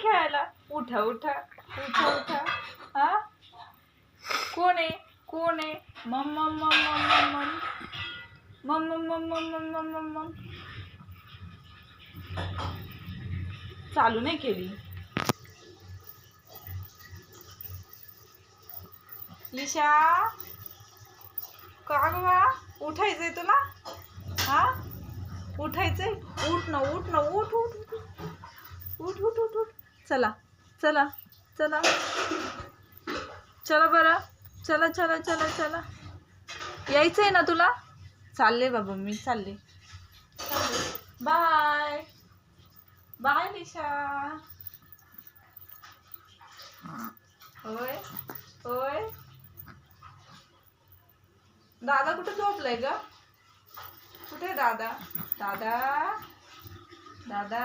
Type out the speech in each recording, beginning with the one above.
खेळायला. उठा उठा उठा उठा. हा कोण आहे कोण आहे? मम मम मम मम मम मम मम मम मम मम मम मम. चालू नाही केली. लिशा का ग बा? उठायचंय तुला? हा उठायचंय? उठ ना उठ ना उठ उठ उठ उठ उठ उठ. चला चला चला चला बरं. चला चला चला चला. यायचंय ना तुला? चालले बाबा मी चालले. Bye bye Lisha. होय होय. दादा कुठे झोपलाय ग? कुठे दादा? दादा दादा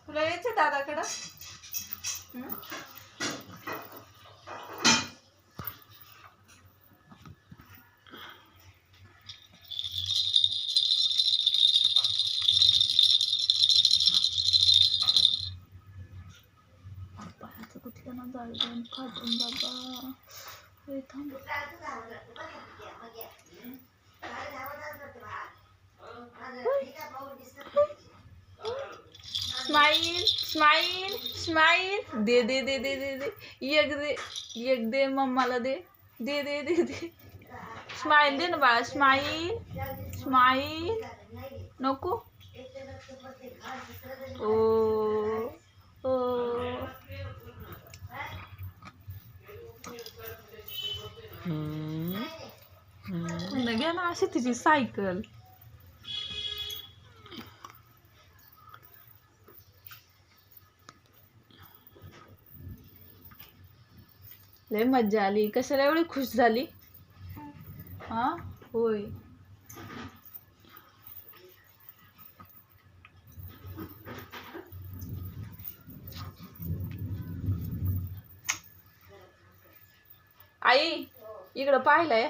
तुला यायचंय दादाकडं? पायाचं कुठलं ना जाळून काढून बाबा. हे थांब. Smile smile smile. दे दे दे दे दे दे. एक दे मम्माला दे. दे दे दे दे. स्माइल दे ना बाळा. Smile smile. नको. ओ ओ. घ्या ना अशी तिची सायकल. लय मज्जा आली. कशाला एवढी खुश झाली? हा होय. आई इकडं पाहिलंय.